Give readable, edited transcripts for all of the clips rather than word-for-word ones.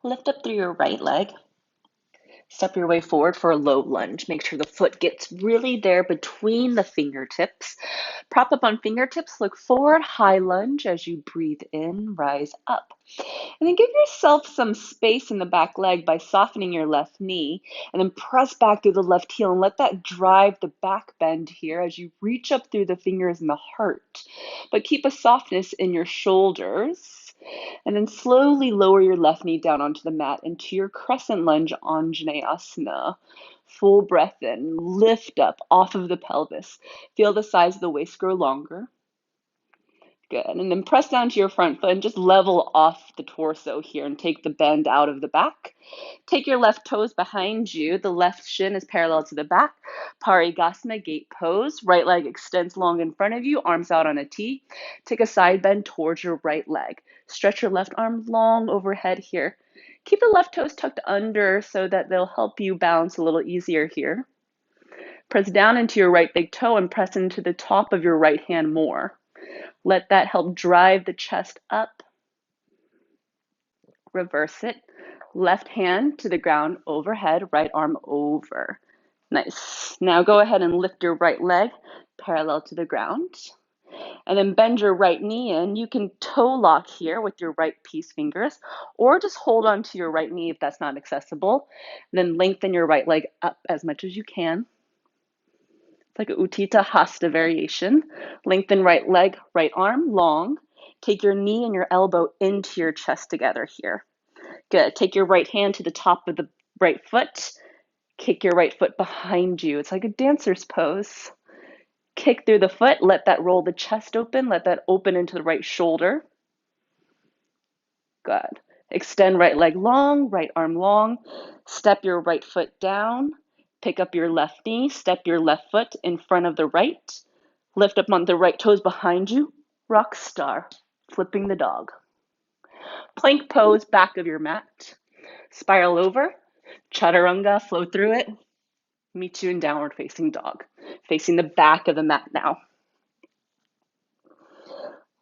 Lift up through your right leg. Step your way forward for a low lunge. Make sure the foot gets really there between the fingertips. Prop up on fingertips, look forward, high lunge as you breathe in, rise up. And then give yourself some space in the back leg by softening your left knee and then press back through the left heel and let that drive the back bend here as you reach up through the fingers and the heart. But keep a softness in your shoulders. And then slowly lower your left knee down onto the mat into your crescent lunge Anjaneyasana. Full breath in, lift up off of the pelvis. Feel the size of the waist grow longer. Good. And then press down to your front foot and just level off the torso here and take the bend out of the back. Take your left toes behind you. The left shin is parallel to the back. Parigasana, gate pose. Right leg extends long in front of you, arms out on a T. Take a side bend towards your right leg. Stretch your left arm long overhead here. Keep the left toes tucked under so that they'll help you balance a little easier here. Press down into your right big toe and press into the top of your right hand more. Let that help drive the chest up. Reverse it. Left hand to the ground overhead, right arm over. Nice. Now go ahead and lift your right leg parallel to the ground. And then bend your right knee in. You can toe lock here with your right peace fingers, or just hold on to your right knee if that's not accessible. And then lengthen your right leg up as much as you can. It's like a Utthita Hasta variation. Lengthen right leg, right arm, long. Take your knee and your elbow into your chest together here. Good. Take your right hand to the top of the right foot. Kick your right foot behind you. It's like a dancer's pose. Kick through the foot. Let that roll the chest open. Let that open into the right shoulder. Good. Extend right leg long, right arm long. Step your right foot down. Pick up your left knee. Step your left foot in front of the right. Lift up on the right toes behind you. Rock star. Flipping the dog. Plank pose, back of your mat. Spiral over. Chaturanga, flow through it. Meet you in downward facing dog. Facing the back of the mat now.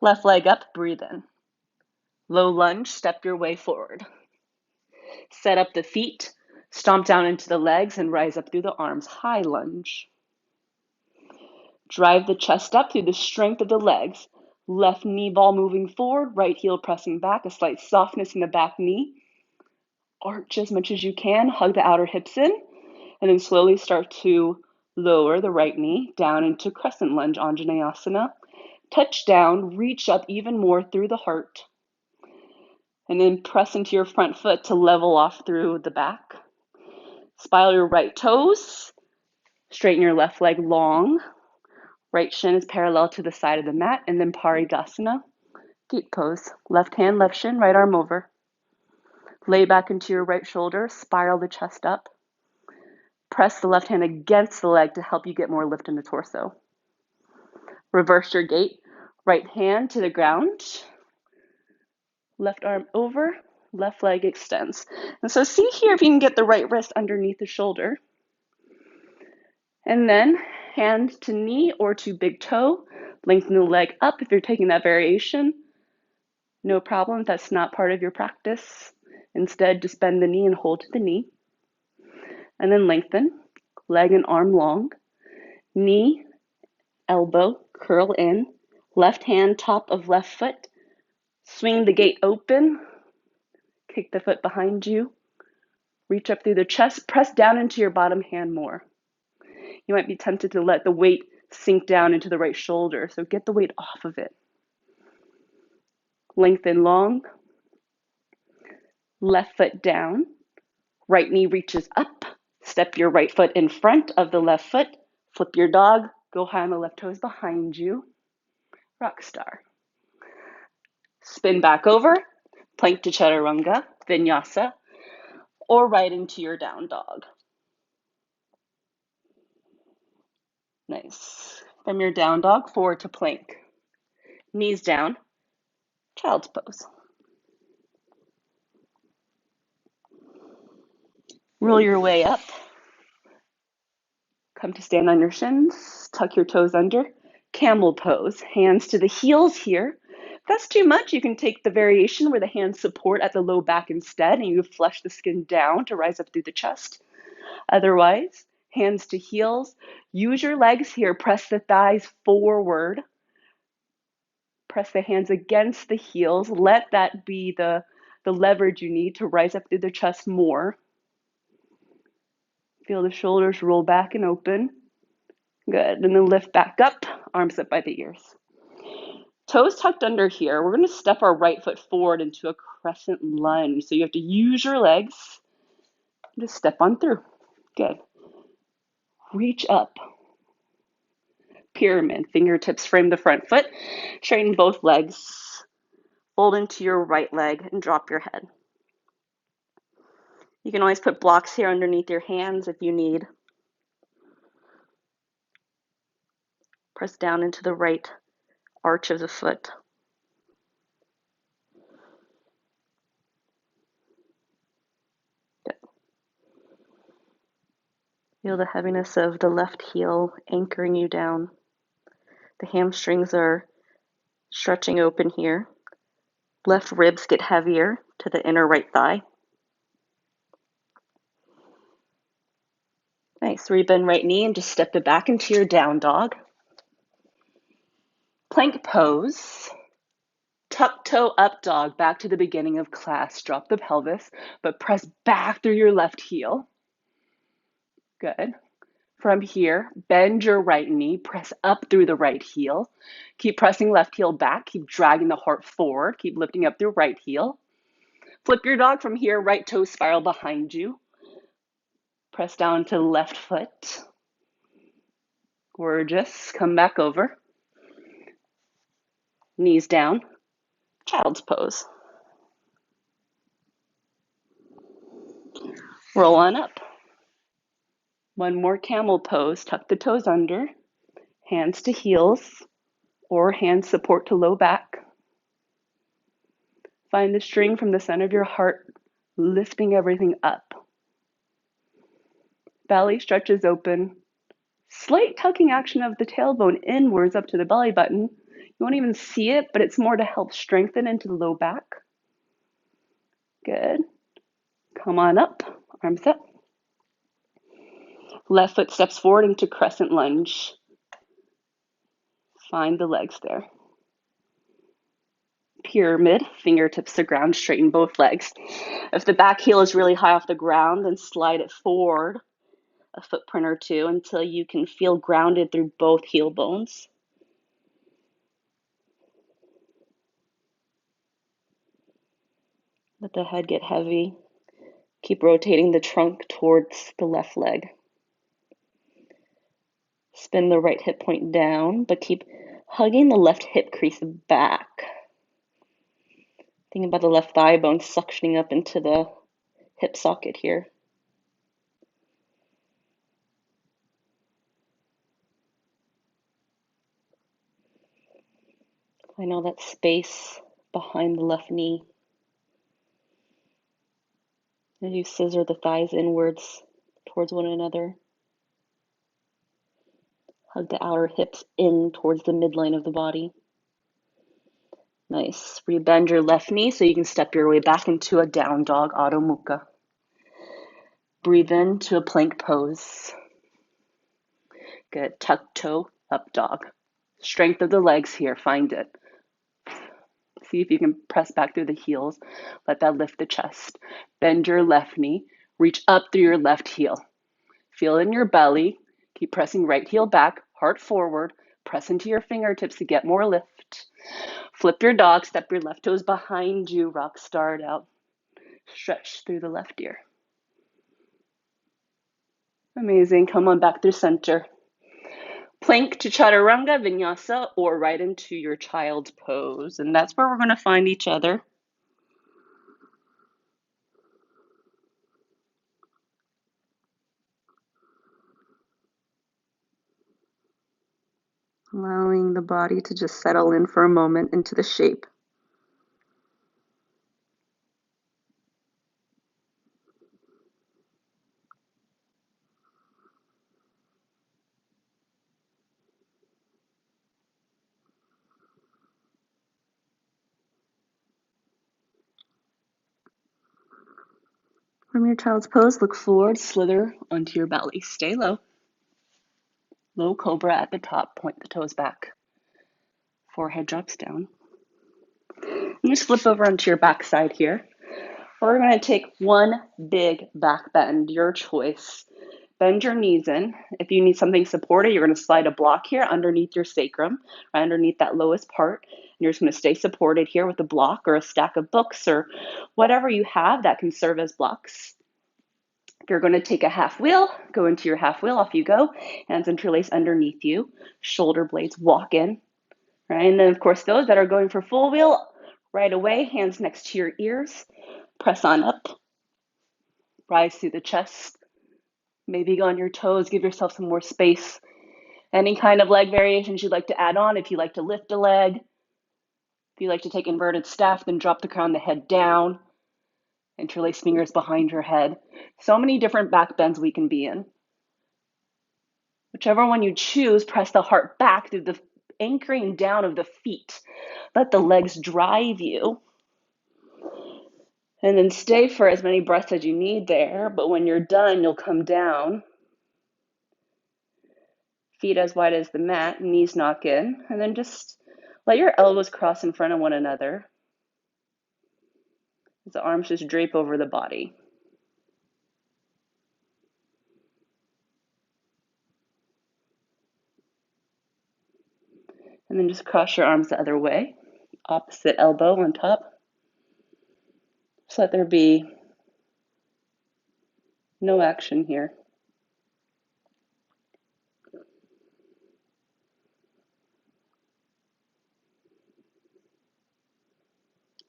Left leg up, breathe in. Low lunge, step your way forward. Set up the feet, stomp down into the legs and rise up through the arms. High lunge. Drive the chest up through the strength of the legs. Left knee ball moving forward, right heel pressing back, a slight softness in the back knee. Arch as much as you can, hug the outer hips in, and then slowly start to lower the right knee down into crescent lunge, Anjaneyasana. Touch down, reach up even more through the heart, and then press into your front foot to level off through the back. Spiral your right toes, straighten your left leg long. Right shin is parallel to the side of the mat, and then Parigasana, gate pose. Left hand, left shin, right arm over. Lay back into your right shoulder, spiral the chest up. Press the left hand against the leg to help you get more lift in the torso. Reverse your gait. Right hand to the ground. Left arm over. Left leg extends. And so see here if you can get the right wrist underneath the shoulder. And then hand to knee or to big toe. Lengthen the leg up if you're taking that variation. No problem if that's not part of your practice. Instead, just bend the knee and hold to the knee. And then lengthen, leg and arm long. Knee, elbow, curl in. Left hand, top of left foot. Swing the gate open. Kick the foot behind you. Reach up through the chest. Press down into your bottom hand more. You might be tempted to let the weight sink down into the right shoulder, so get the weight off of it. Lengthen long. Left foot down. Right knee reaches up. Step your right foot in front of the left foot. Flip your dog. Go high on the left toes behind you. Rock star. Spin back over. Plank to chaturanga, vinyasa, or right into your down dog. Nice. From your down dog, forward to plank. Knees down, child's pose. Roll your way up. Come to stand on your shins, tuck your toes under. Camel pose, hands to the heels here. that's too much, you can take the variation where the hands support at the low back instead, and you flush the skin down to rise up through the chest. Otherwise, hands to heels. Use your legs here. Press the thighs forward. Press the hands against the heels. Let that be the leverage you need to rise up through the chest more. Feel the shoulders roll back and open. Good. And then lift back up, arms up by the ears. Toes tucked under here. We're going to step our right foot forward into a crescent lunge. So you have to use your legs. Just step on through. Good. Reach up. Pyramid. Fingertips frame the front foot. Straighten both legs. Fold into your right leg and drop your head. You can always put blocks here underneath your hands if you need. Press down into the right arch of the foot. Good. Feel the heaviness of the left heel anchoring you down. The hamstrings are stretching open here. Left ribs get heavier to the inner right thigh. Nice. Rebend right knee and just step it back into your down dog. Plank pose. Tuck toe up dog, back to the beginning of class. Drop the pelvis, but press back through your left heel. Good. From here, bend your right knee, press up through the right heel. Keep pressing left heel back, keep dragging the heart forward, keep lifting up through right heel. Flip your dog from here, right toe spiral behind you. Press down to left foot. Gorgeous. Come back over. Knees down. Child's pose. Roll on up. One more camel pose. Tuck the toes under. Hands to heels or hands support to low back. Find the string from the center of your heart, lifting everything up. Belly stretches open. Slight tucking action of the tailbone inwards up to the belly button. You won't even see it, but it's more to help strengthen into the low back. Good. Come on up, arms up. Left foot steps forward into crescent lunge. Find the legs there. Pyramid, fingertips to ground, straighten both legs. If the back heel is really high off the ground, then slide it forward a footprint or two until you can feel grounded through both heel bones. Let the head get heavy. Keep rotating the trunk towards the left leg. Spin the right hip point down, but keep hugging the left hip crease back. Think about the left thigh bone suctioning up into the hip socket here. Find all that space behind the left knee. As you scissor the thighs inwards towards one another. Hug the outer hips in towards the midline of the body. Nice. Rebend your left knee so you can step your way back into a down dog, Adho Mukha. Breathe into a plank pose. Good. Tuck toe, up dog. Strength of the legs here. Find it. See if you can press back through the heels. Let that lift the chest. Bend your left knee. Reach up through your left heel. Feel in your belly. Keep pressing right heel back, heart forward. Press into your fingertips to get more lift. Flip your dog, step your left toes behind you, rock star it out. Stretch through the left ear. Amazing. Come on back through center. Plank to chaturanga, vinyasa, or right into your child's pose. And that's where we're going to find each other. Allowing the body to just settle in for a moment into the shape. From your child's pose, look forward, slither onto your belly. Stay low. Low cobra at the top, point the toes back. Forehead drops down. And just flip over onto your back side here. We're going to take one big back bend, your choice. Bend your knees in. If you need something supported, you're going to slide a block here underneath your sacrum, right underneath that lowest part. And you're just going to stay supported here with a block or a stack of books or whatever you have that can serve as blocks. If you're going to take a half wheel, go into your half wheel, off you go. Hands interlace underneath you. Shoulder blades walk in, right? And then, of course, those that are going for full wheel, right away, hands next to your ears. Press on up. Rise through the chest. Maybe go on your toes. Give yourself some more space. Any kind of leg variations you'd like to add on. If you like to lift a leg, if you like to take inverted staff, then drop the crown of the head down. Interlace fingers behind your head. So many different back bends we can be in. Whichever one you choose, press the heart back through the anchoring down of the feet. Let the legs drive you. And then stay for as many breaths as you need there. But when you're done, you'll come down. Feet as wide as the mat, knees knock in. And then just let your elbows cross in front of one another. The arms just drape over the body. And then just cross your arms the other way. Opposite elbow on top. Just let there be no action here.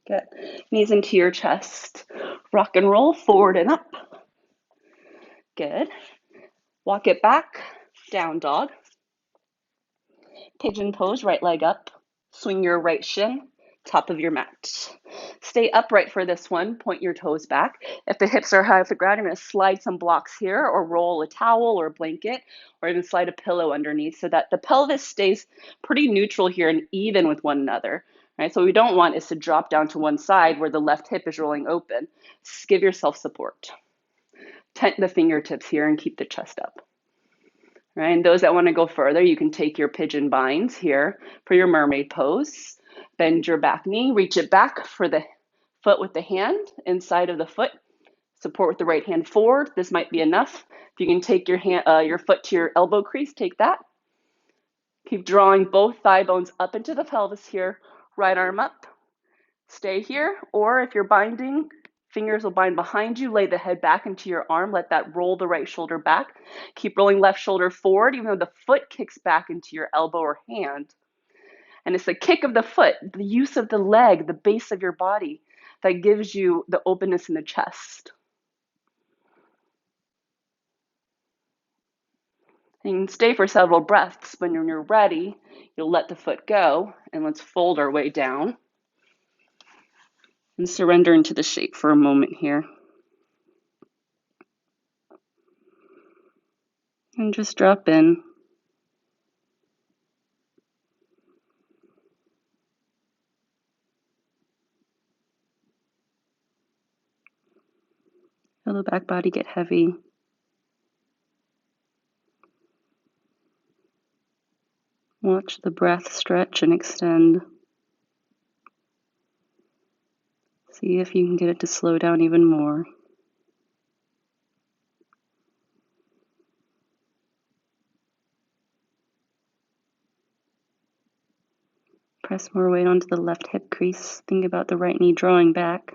Get knees into your chest. Rock and roll, forward and up. Good. Walk it back, down dog. Pigeon pose, right leg up. Swing your right shin, top of your mat. Stay upright for this one, point your toes back. If the hips are high off the ground, you're going to slide some blocks here or roll a towel or a blanket or even slide a pillow underneath so that the pelvis stays pretty neutral here and even with one another. Right? So what we don't want is to drop down to one side where the left hip is rolling open. Just give yourself support. Tent the fingertips here and keep the chest up. Right? And those that want to go further, you can take your pigeon binds here for your mermaid pose. Bend your back knee, reach it back for the foot with the hand inside of the foot. Support with the right hand forward. This might be enough. If you can take your foot to your elbow crease, take that. Keep drawing both thigh bones up into the pelvis here. Right arm up. Stay here. Or if you're binding, fingers will bind behind you. Lay the head back into your arm. Let that roll the right shoulder back. Keep rolling left shoulder forward, even though the foot kicks back into your elbow or hand. And it's the kick of the foot, the use of the leg, the base of your body that gives you the openness in the chest. And you can stay for several breaths. When you're ready, you'll let the foot go, and let's fold our way down and surrender into the shape for a moment here. And just drop in. Feel the back body get heavy. Watch the breath stretch and extend. See if you can get it to slow down even more. Press more weight onto the left hip crease. Think about the right knee drawing back.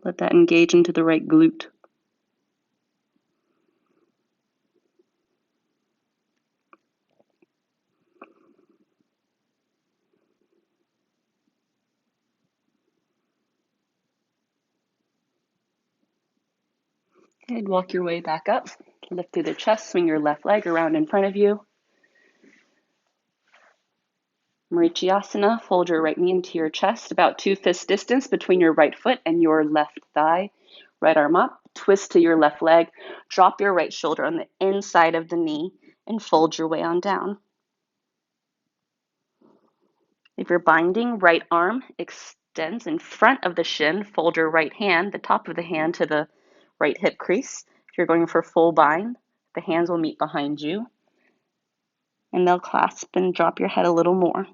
Let that engage into the right glute. Good. Walk your way back up. Lift through the chest. Swing your left leg around in front of you. Marichyasana. Fold your right knee into your chest, about 2 fist distance between your right foot and your left thigh. Right arm up. Twist to your left leg. Drop your right shoulder on the inside of the knee and fold your way on down. If you're binding, right arm extends in front of the shin. Fold your right hand, the top of the hand, to the right hip crease. If you're going for full bind, the hands will meet behind you, and they'll clasp and drop your head a little more.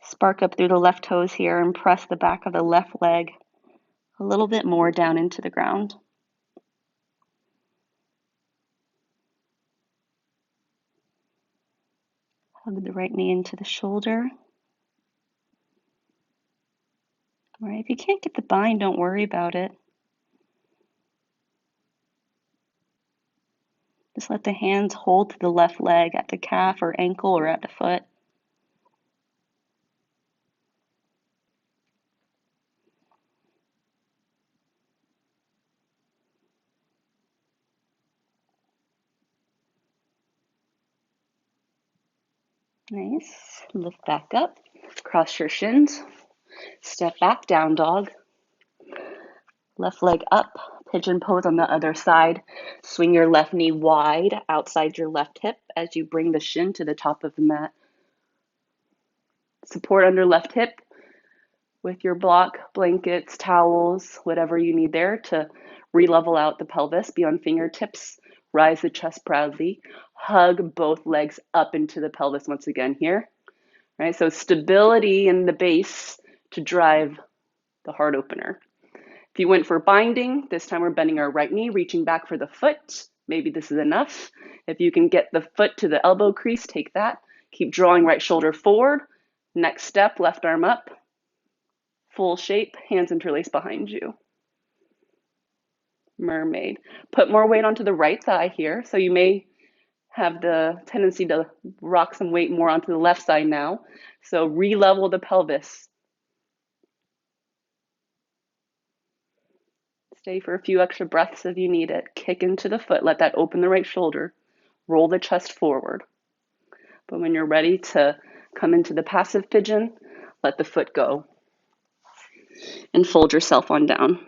Spark up through the left toes here and press the back of the left leg a little bit more down into the ground. Hug the right knee into the shoulder. All right, if you can't get the bind, don't worry about it. Just let the hands hold to the left leg at the calf or ankle or at the foot. Nice. Lift back up. Cross your shins. Step back, down dog. Left leg up. Pigeon pose on the other side. Swing your left knee wide outside your left hip as you bring the shin to the top of the mat. Support under left hip with your block, blankets, towels, whatever you need there to re-level out the pelvis. Be on fingertips. Rise the chest proudly. Hug both legs up into the pelvis once again here. Right? So stability in the base to drive the heart opener. If you went for binding, this time we're bending our right knee, reaching back for the foot. Maybe this is enough. If you can get the foot to the elbow crease, take that. Keep drawing right shoulder forward. Next step, left arm up. Full shape, hands interlace behind you. Mermaid. Put more weight onto the right thigh here. So you may have the tendency to rock some weight more onto the left side now. So re-level the pelvis. Stay for a few extra breaths if you need it. Kick into the foot. Let that open the right shoulder. Roll the chest forward. But when you're ready to come into the passive pigeon, let the foot go. And fold yourself on down.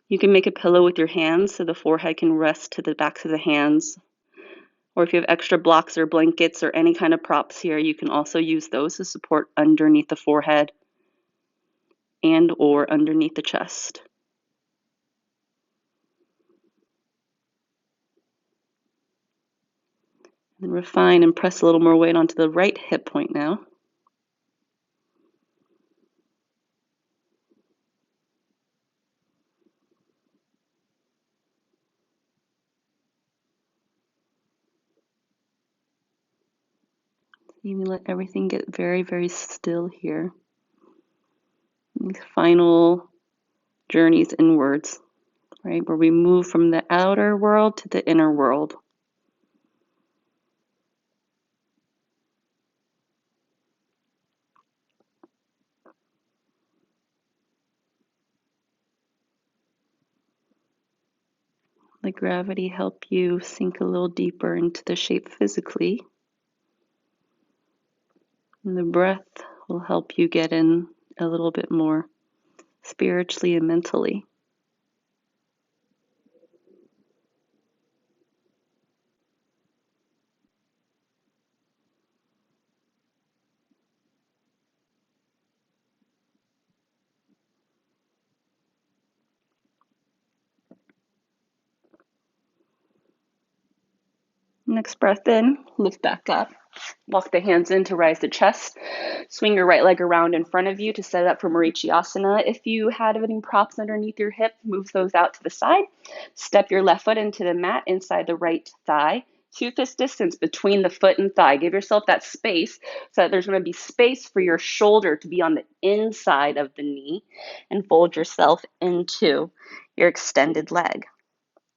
You can make a pillow with your hands so the forehead can rest to the backs of the hands. Or if you have extra blocks or blankets or any kind of props here, you can also use those to support underneath the forehead and or underneath the chest. And refine and press a little more weight onto the right hip point now. You can let everything get very, very still here. These final journeys inwards, right? Where we move from the outer world to the inner world. Let gravity help you sink a little deeper into the shape physically. And the breath will help you get in a little bit more spiritually and mentally. Next breath in, lift back up. Walk the hands in to rise the chest. Swing your right leg around in front of you to set it up for Marichiasana. If you had any props underneath your hip, move those out to the side. Step your left foot into the mat inside the right thigh. 2 fist distance between the foot and thigh. Give yourself that space so that there's going to be space for your shoulder to be on the inside of the knee, and fold yourself into your extended leg.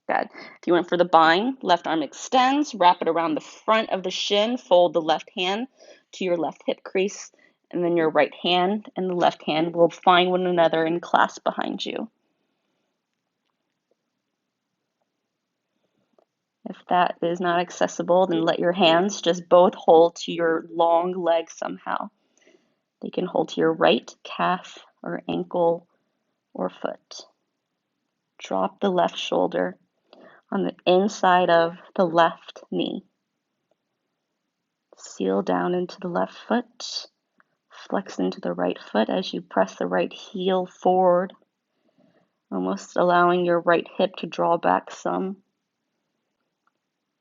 Good. If you went for the bind, left arm extends, wrap it around the front of the shin, fold the left hand to your left hip crease, and then your right hand and the left hand will find one another and clasp behind you. If that is not accessible, then let your hands just both hold to your long leg somehow. They can hold to your right calf or ankle or foot. Drop the left shoulder on the inside of the left knee. Seal down into the left foot. Flex into the right foot as you press the right heel forward, almost allowing your right hip to draw back some.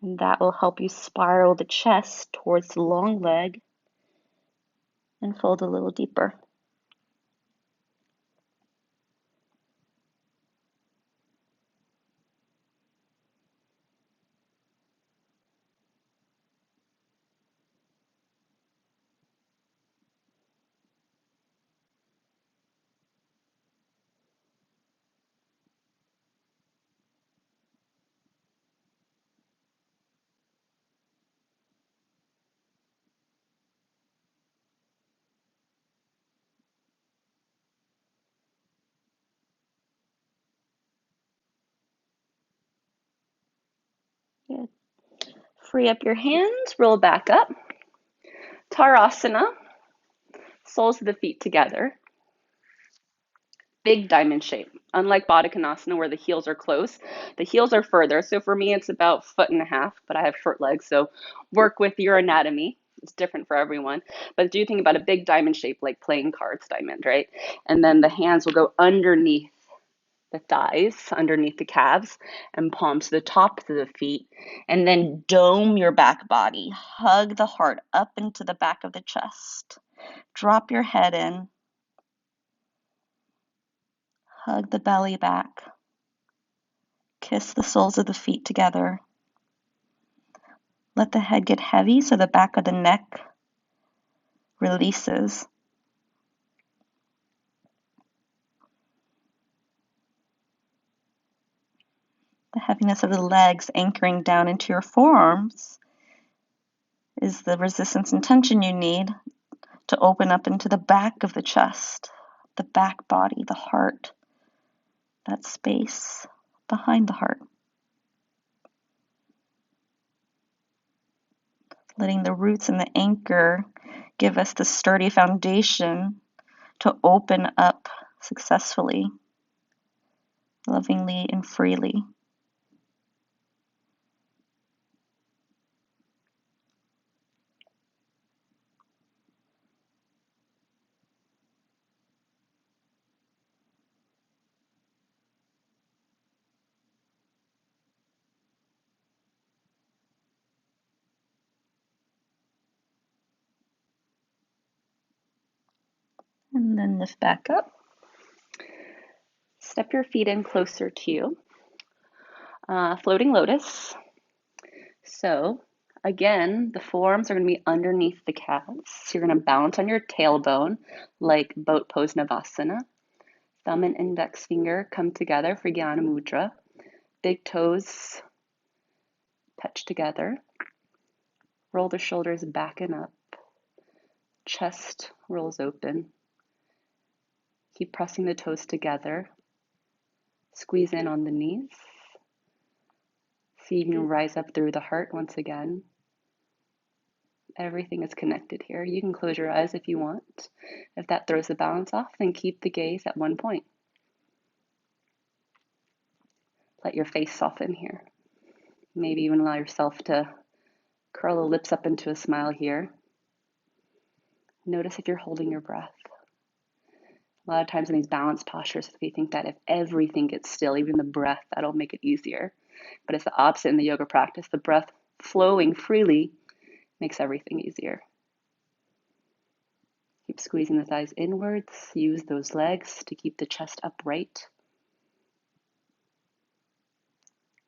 And that will help you spiral the chest towards the long leg and fold a little deeper. Good. Free up your hands, roll back up. Tarasana, soles of the feet together. Big diamond shape. Unlike Baddha Konasana where the heels are close, the heels are further. So for me, it's about 1.5 feet, but I have short legs, so work with your anatomy. It's different for everyone. But do you think about a big diamond shape like playing cards diamond, right? And then the hands will go underneath the thighs, underneath the calves, and palms to the tops of the feet. And then dome your back body. Hug the heart up into the back of the chest. Drop your head in. Hug the belly back. Kiss the soles of the feet together. Let the head get heavy so the back of the neck releases. The heaviness of the legs anchoring down into your forearms is the resistance and tension you need to open up into the back of the chest, the back body, the heart, that space behind the heart. Letting the roots and the anchor give us the sturdy foundation to open up successfully, lovingly and freely. And then lift back up. Step your feet in closer to you. Floating lotus. So again, the forearms are going to be underneath the calves. So you're going to balance on your tailbone like boat pose Navasana. Thumb and index finger come together for Jnana Mudra. Big toes touch together. Roll the shoulders back and up. Chest rolls open. Keep pressing the toes together. Squeeze in on the knees. See if you can rise up through the heart once again. Everything is connected here. You can close your eyes if you want. If that throws the balance off, then keep the gaze at one point. Let your face soften here. Maybe even allow yourself to curl the lips up into a smile here. Notice if you're holding your breath. A lot of times in these balance postures, we think that if everything gets still, even the breath, that'll make it easier. But it's the opposite in the yoga practice. The breath flowing freely makes everything easier. Keep squeezing the thighs inwards. Use those legs to keep the chest upright.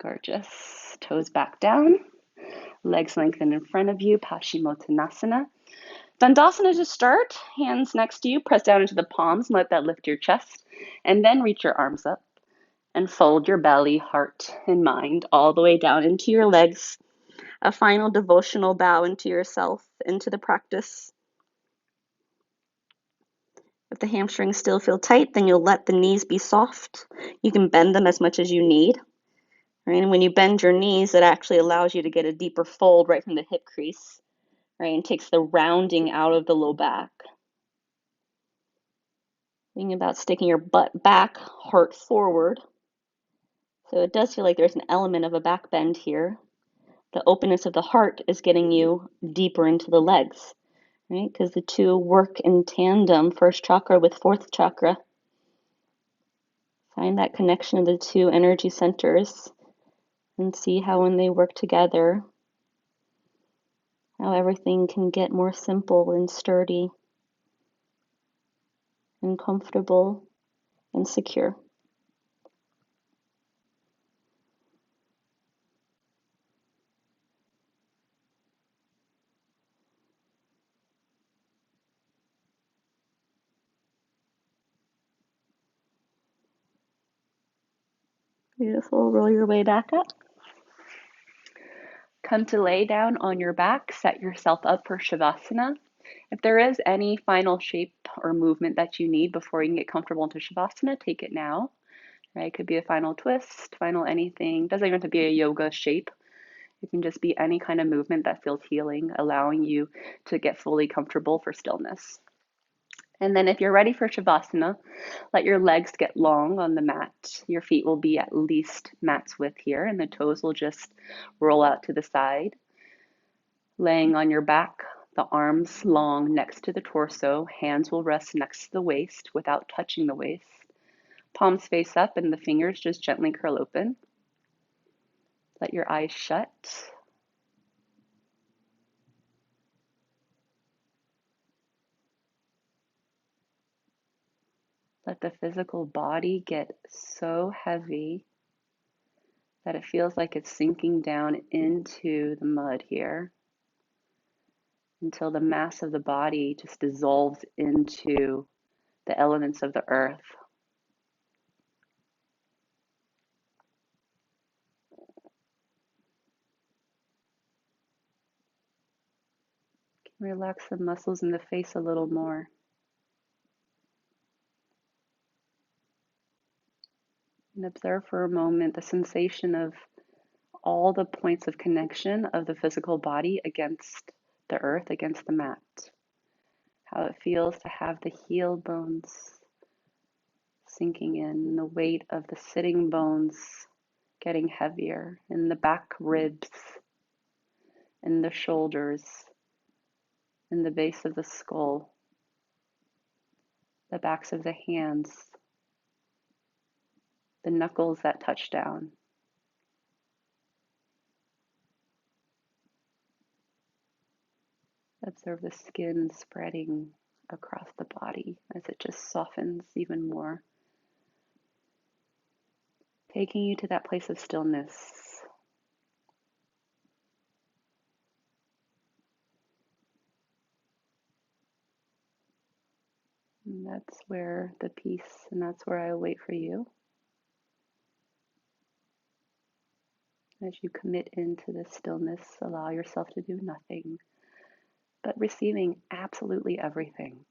Gorgeous. Toes back down. Legs lengthen in front of you. Paschimottanasana. Dandasana to start. Hands next to you. Press down into the palms. Let that lift your chest. And then reach your arms up. And fold your belly, heart, and mind all the way down into your legs. A final devotional bow into yourself, into the practice. If the hamstrings still feel tight, then you'll let the knees be soft. You can bend them as much as you need. Right? And when you bend your knees, it actually allows you to get a deeper fold right from the hip crease, right? And takes the rounding out of the low back. Thinking about sticking your butt back, heart forward. So it does feel like there's an element of a back bend here the openness of the heart is getting you deeper into the legs, right? Because the two work in tandem, first chakra with fourth chakra. Find that connection of the two energy centers and see how when they work together, how everything can get more simple and sturdy and comfortable and secure. Beautiful. Roll your way back up. Come to lay down on your back. Set yourself up for Shavasana. If there is any final shape or movement that you need before you can get comfortable into Shavasana, take it now. Right? It could be a final twist, final anything. Doesn't even have to be a yoga shape. It can just be any kind of movement that feels healing, allowing you to get fully comfortable for stillness. And then if you're ready for Shavasana, let your legs get long on the mat. Your feet will be at least mat's width here, and the toes will just roll out to the side. Laying on your back, the arms long next to the torso, hands will rest next to the waist without touching the waist. Palms face up and the fingers just gently curl open. Let your eyes shut. Let the physical body get so heavy that it feels like it's sinking down into the mud here until the mass of the body just dissolves into the elements of the earth. Relax the muscles in the face a little more. And observe for a moment the sensation of all the points of connection of the physical body against the earth, against the mat. How it feels to have the heel bones sinking in, the weight of the sitting bones getting heavier, and the back ribs, and the shoulders, and the base of the skull, the backs of the hands, the knuckles that touch down. Observe the skin spreading across the body as it just softens even more, taking you to that place of stillness. And that's where the peace, and that's where I wait for you. As you commit into this stillness, allow yourself to do nothing, but receiving absolutely everything.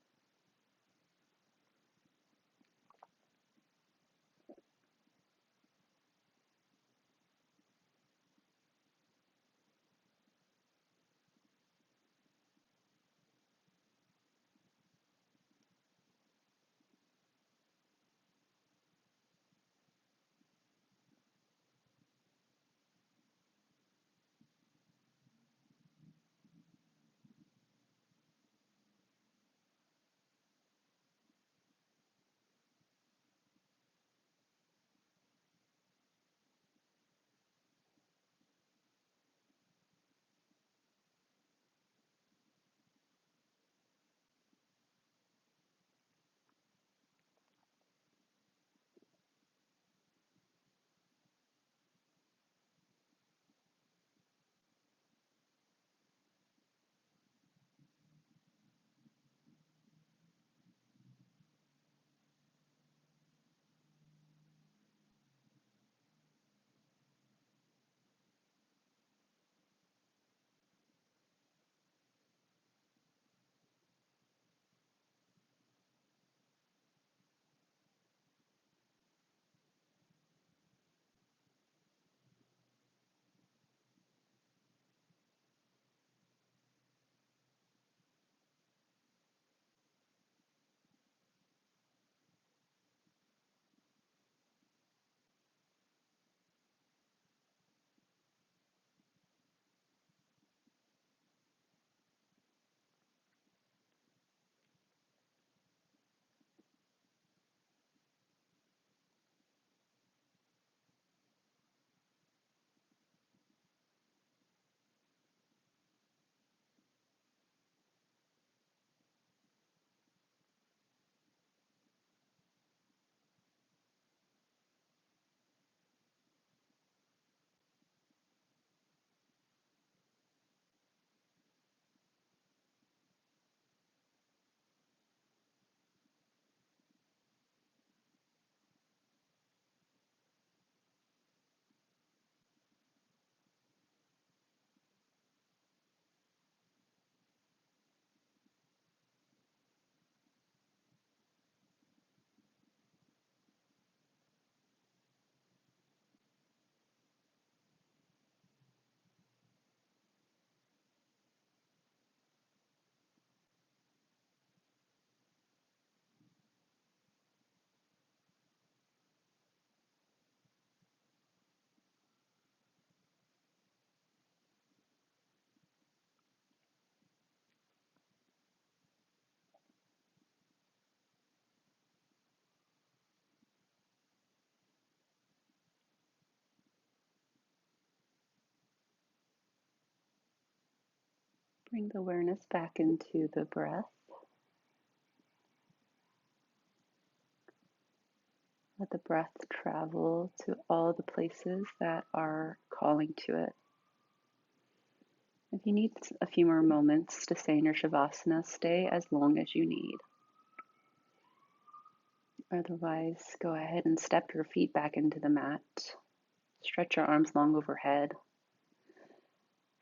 Bring the awareness back into the breath. Let the breath travel to all the places that are calling to it. If you need a few more moments to stay in your Shavasana, stay as long as you need. Otherwise, go ahead and step your feet back into the mat. Stretch your arms long overhead.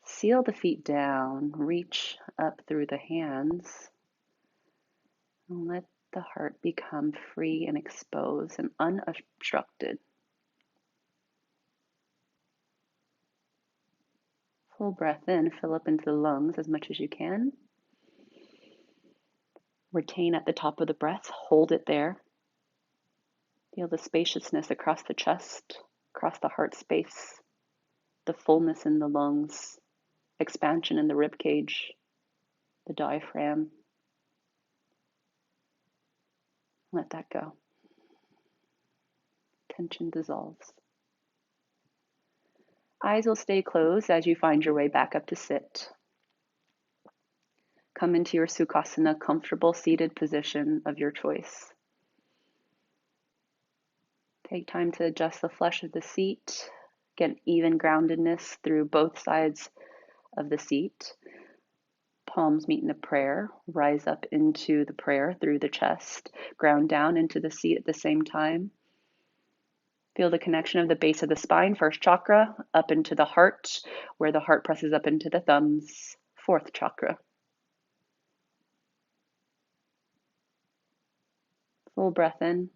Seal the feet down. Reach up through the hands. And let the heart become free and exposed and unobstructed. Full breath in. Fill up into the lungs as much as you can. Retain at the top of the breath. Hold it there. Feel the spaciousness across the chest, across the heart space, the fullness in the lungs, expansion in the rib cage, the diaphragm. Let that go. Tension dissolves. Eyes will stay closed as you find your way back up to sit. Come into your Sukhasana, comfortable seated position of your choice. Take time to adjust the flesh of the seat. Get even groundedness through both sides of the seat. Palms meet in a prayer. Rise up into the prayer through the chest. Ground down into the seat at the same time. Feel the connection of the base of the spine, first chakra, up into the heart, where the heart presses up into the thumbs, fourth chakra. Full breath in.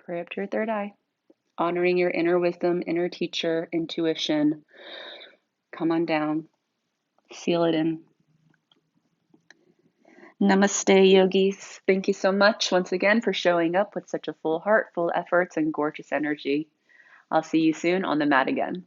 Pray up to your third eye. Honoring your inner wisdom, inner teacher, intuition. Come on down. Seal it in. Namaste, yogis. Thank you so much once again for showing up with such a full heart, full efforts, and gorgeous energy. I'll see you soon on the mat again.